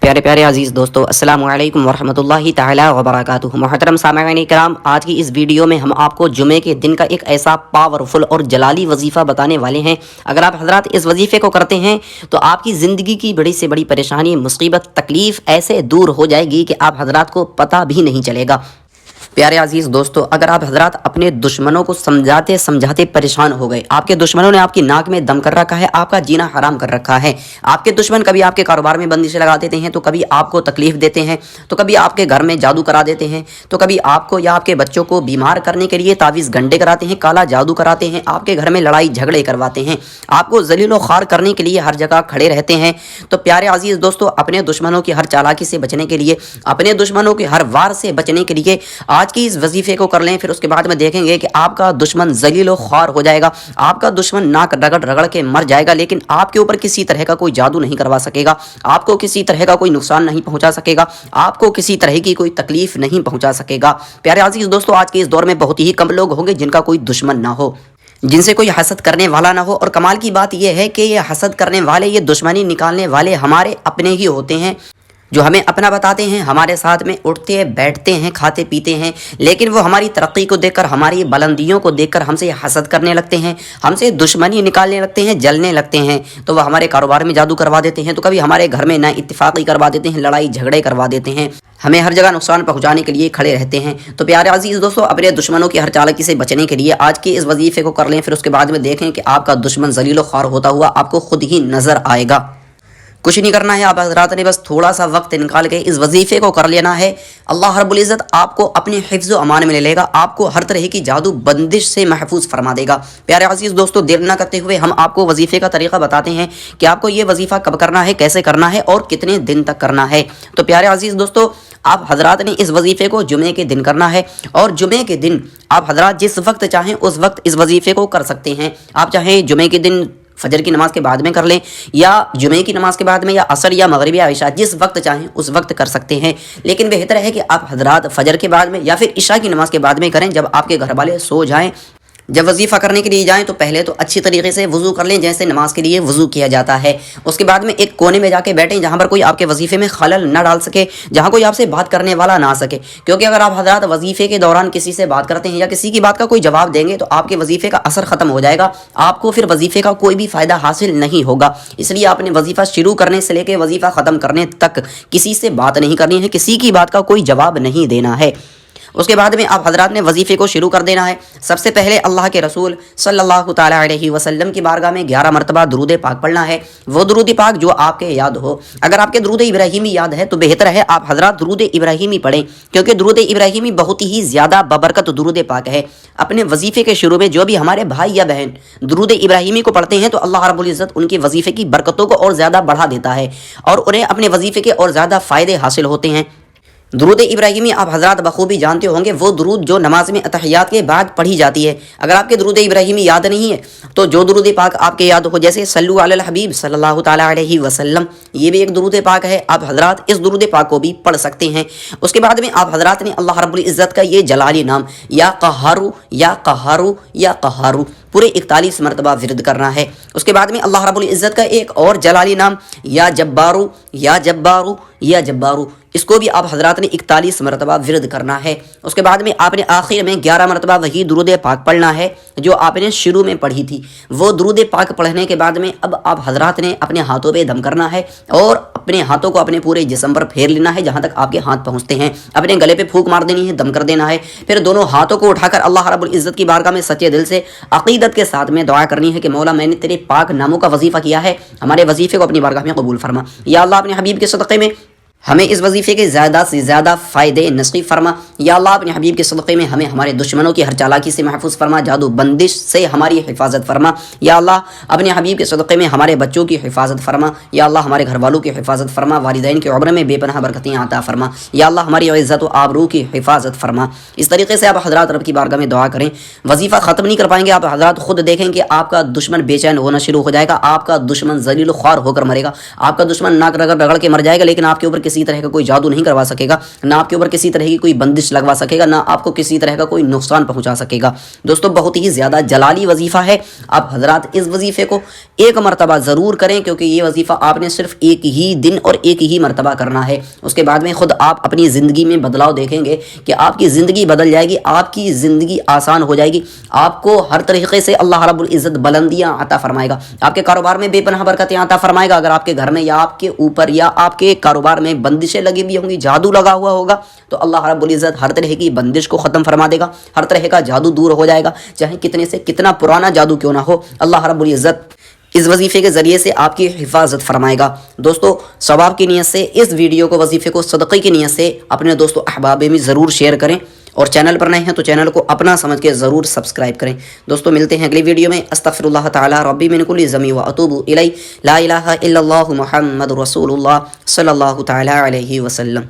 प्यारे प्यारे अजीज़ दोस्तों, अस्सलामु अलैकुम वरहमतुल्लाहि ताला वबरकातुहू। मोहतरम सामईन किराम, आज की इस वीडियो में हम आपको जुमे के दिन का एक ऐसा पावरफुल और जलाली वजीफ़ा बताने वाले हैं। अगर आप हजरात इस वजीफ़े को करते हैं तो आपकी ज़िंदगी की बड़ी से बड़ी परेशानी, मुसीबत, तकलीफ़ ऐसे दूर हो जाएगी कि आप हजरात को पता भी नहीं चलेगा। प्यारे अजीज़ दोस्तों, अगर आप हजरात अपने दुश्मनों को समझाते समझाते परेशान हो गए, आपके दुश्मनों ने आपकी नाक में दम कर रखा है, आपका जीना हराम कर रखा है, आपके दुश्मन कभी आपके कारोबार में बंदिशें लगा देते हैं, तो कभी आपको तकलीफ देते हैं, तो कभी आपके घर में जादू करा देते हैं, तो कभी आपको या आपके बच्चों को बीमार करने के लिए तावीज़ गंडे कराते हैं, काला जादू कराते हैं, आपके घर में लड़ाई झगड़े करवाते हैं, आपको जलीलो ख़ार करने के लिए हर जगह खड़े रहते हैं। तो प्यारे अजीज़ दोस्तों, अपने दुश्मनों की हर चालाकी से बचने के लिए, अपने दुश्मनों की हर वार से बचने के लिए आज की इस वजीफे को कर लें। फिर उसके बाद में देखेंगे कि आपका दुश्मन जलीलो ख्वार हो जाएगा, आपका दुश्मन नाक रगड़ रगड़ के मर जाएगा, लेकिन आपके ऊपर किसी तरह का कोई जादू नहीं करवा सकेगा, आपको किसी तरह का कोई नुकसान नहीं पहुंचा सकेगा, आपको किसी तरह की कोई तकलीफ नहीं पहुंचा सकेगा। प्यारे अजीज दोस्तों, आज के इस दौर में बहुत ही कम लोग होंगे जिनका कोई दुश्मन ना हो, जिनसे कोई हसद करने वाला ना हो। और कमाल की बात यह है कि ये हसद करने वाले, ये दुश्मनी निकालने वाले हमारे अपने ही होते हैं, जो हमें अपना बताते हैं, हमारे साथ में उठते बैठते हैं, खाते पीते हैं, लेकिन वो हमारी तरक्की को देखकर, हमारी बुलंदियों को देखकर हमसे हसद करने लगते हैं, हमसे दुश्मनी निकालने लगते हैं, जलने लगते हैं। तो वह हमारे कारोबार में जादू करवा देते हैं, तो कभी हमारे घर में ना इत्तेफाक़ी करवा देते हैं, लड़ाई झगड़े करवा देते हैं, हमें हर जगह नुकसान पहुंचाने के लिए खड़े रहते हैं। तो प्यारे अजीज़ दोस्तों, अपने दुश्मनों की हर चालाकी से बचने के लिए आज के इस वजीफे को कर लें। फिर उसके बाद में देखें कि आपका दुश्मन जलीलो ख्वार होता हुआ आपको खुद ही नज़र आएगा। कुछ नहीं करना है, आप हज़रात ने बस थोड़ा सा वक्त निकाल के इस वजीफ़े को कर लेना है। अल्लाह रब्बुल इज़्ज़त आपको अपने हिफ्ज़ व अमान में ले लेगा, आपको हर तरह की जादू बंदिश से महफूज फरमा देगा। प्यारे अज़ीज़ दोस्तों, देर न करते हुए हम आपको वजीफ़े का तरीक़ा बताते हैं कि आपको ये वजीफ़ा कब करना है, कैसे करना है और कितने दिन तक करना है। तो प्यारे अज़ीज़ दोस्तों, आप हज़रात ने इस वजीफ़े को जुमे के दिन करना है, और जुमे के दिन आप हज़रात जिस वक्त चाहें उस वक्त इस वजीफ़े को कर सकते हैं। आप चाहें जुमे के दिन फजर की नमाज के बाद में कर लें, या जुमे की नमाज के बाद में, या असर या मगरिब या इशा, जिस वक्त चाहें उस वक्त कर सकते हैं। लेकिन बेहतर है कि आप हज़रात फजर के बाद में या फिर इशा की नमाज के बाद में करें, जब आपके घर वाले सो जाएं। जब वजीफ़ा करने के लिए जाएं तो पहले तो अच्छी तरीके से वज़ू कर लें, जैसे नमाज के लिए वज़ू किया जाता है। उसके बाद में एक कोने में जाके बैठें जहां पर कोई आपके वजीफ़े में खलल न डाल सके, जहां कोई आपसे बात करने वाला ना सके, क्योंकि अगर आप हज़रात वजीफ़े के दौरान किसी से बात करते हैं या किसी की बात का कोई जवाब देंगे तो आपके वजीफ़े का असर ख़त्म हो जाएगा, आपको फिर वजीफ़े का कोई भी फ़ायदा हासिल नहीं होगा। इसलिए आपने वजीफ़ा शुरू करने से लेकर वजीफ़ा ख़त्म करने तक किसी से बात नहीं करनी है, किसी की बात का कोई जवाब नहीं देना है। उसके बाद में आप हज़रात ने वजीफ़े को शुरू कर देना है। सबसे पहले अल्लाह के रसूल सल्लल्लाहु ताला अलैहि वसल्लम की बारगाह में 11 मरतबा दुरूद पाक पढ़ना है। वो दुरूद पाक जो आपके याद हो। अगर आपके दुरूद इब्राहीमी याद है तो बेहतर है आप हज़रात दुरूद इब्राहीमी पढ़ें, क्योंकि दुरूद इब्राहीमी बहुत ही ज़्यादा बबरकत दुरूद पाक है। अपने वजीफ़े के शुरू में जो भी हमारे भाई या बहन दुरूद इब्राहीमी को पढ़ते हैं तो अल्लाह रब्बुल इज़्ज़त उनके वजीफ़े की बरकतों को और ज़्यादा बढ़ा देता है और उन्हें अपने वजीफ़े के और ज़्यादा फ़ायदे हासिल होते हैं। दुरूद इब्राहीमी आप हज़रात बखूबी जानते होंगे, वो दुरूद जो नमाज में अतहियात के बाद पढ़ी जाती है। अगर आपके दुरूद इब्राहीमी याद नहीं है तो जो दुरूद पाक आपके याद हो, जैसे सल्लु अलल हबीब सल्लल्लाहु ताला अलैहि वसल्लम, ये भी एक दुरूद पाक है। आप हज़रात इस दुरूद पाक को भी पढ़ सकते हैं। उसके बाद में आप हज़रात ने अल्लाह रब्बुल इज़्ज़त का ये जलाली नाम या क़हारू या क़हारू या क़हारू पूरे 41 मरतबा विरद करना है। उसके बाद में अल्लाह रब्बुल इज़्ज़त का एक और जलाली नाम या जब्बारू या जब्बारू या जब्बारू, इसको भी आप हज़रात ने 41 मरतबा विरद करना है। उसके बाद में आपने आखिर में 11 मरतबा वही दुरूद पाक पढ़ना है जो आपने शुरू में पढ़ी थी। वो दुरूद पाक पढ़ने के बाद में अब आप हज़रात ने अपने हाथों पे दम करना है और अपने हाथों को अपने पूरे जिस्म पर फेर लेना है जहाँ तक आपके हाथ पहुँचते हैं। अपने गले पे फूंक मार देनी है, दम कर देना है। फिर दोनों हाथों को उठाकर अल्लाह रब्बुल इज़्ज़त की बारगाह में सच्चे दिल से अक़ीदत के साथ में दुआ करनी है कि मौला, मैंने तेरे पाक नामों का वजीफ़ा किया है, हमारे वजीफ़े को अपनी बारगाह में कबूल फरमा। या अल्लाह अपने हबीब के सदक़े में हमें इस वजीफ़े के ज़्यादा से ज़्यादा फ़ायदे नसीब फरमा। या अल्लाह अपने हबीब के सदक़े में हमें हमारे दुश्मनों की हर चालाकी से महफूज फरमा, जादू बंदिश से हमारी हिफाजत फरमा। या अल्लाह अपने हबीब के सदक़े में हमारे बच्चों की हिफाजत फरमा। या अल्लाह हमारे घर वालों की हिफाजत फरमा, वालिदैन के उम्र में बेपनाह बरकतें आता फरमा। या अल्लाह हमारी इज़्ज़त व आबरू की हिफाजत फरमा। इस तरीके से आप हज़रात रब की बारगाह में दुआ करें। वजीफ़ा ख़त्म नहीं कर पाएंगे आप हज़रात, खुद देखें कि आपका दुश्मन बेचैन होना शुरू हो जाएगा, आपका दुश्मन ज़लील ख्वार होकर मरेगा, आपका दुश्मन नाक रगड़ रगड़ के मर जाएगा, लेकिन आपके ऊपर کسی طرح کا کوئی جادو نہیں کروا سکے گا، نہ آپ کے اوپر کسی طرح کی کوئی بندش لگوا سکے گا، نہ آپ کو کسی طرح کا کوئی نقصان پہنچا سکے گا۔ دوستو بہت ہی زیادہ جلالی وظیفہ ہے، آپ حضرات اس وظیفے کو ایک مرتبہ ضرور کریں، کیونکہ یہ وظیفہ آپ نے صرف ایک ہی دن اور ایک ہی مرتبہ کرنا ہے۔ اس کے بعد میں خود آپ اپنی زندگی میں بدلاؤ دیکھیں گے کہ آپ کی زندگی بدل جائے گی، آپ کی زندگی آسان ہو جائے گی، آپ کو ہر طریقے سے اللہ رب العزت بلندیاں عطا فرمائے گا، آپ کے کاروبار میں بے پناہ برکتیں عطا فرمائے گا۔ اگر آپ کے گھر میں یا آپ کے اوپر یا آپ کے کاروبار میں بندشیں لگی ہوئی ہوں گی، جادو لگا ہوا ہوگا، تو اللہ رب العزت ہر طرح کی بندش کو ختم فرما دے گا، ہر طرح کا جادو دور ہو جائے گا، چاہے کتنے سے کتنا پرانا جادو کیوں نہ ہو، اللہ رب العزت اس وظیفے کے ذریعے سے آپ کی حفاظت فرمائے گا۔ دوستو ثواب کی نیت سے اس ویڈیو کو، وظیفے کو صدقے کی نیت سے اپنے دوستو احباب میں ضرور شیئر کریں، اور چینل پر نئے ہیں تو چینل کو اپنا سمجھ کے ضرور سبسکرائب کریں۔ دوستو ملتے ہیں اگلی ویڈیو میں۔ استغفر اللہ تعالی ربی من کل ذنب واتوب الیہ، لا الہ الا اللہ محمد رسول اللہ صلی اللہ تعالی علیہ وسلم۔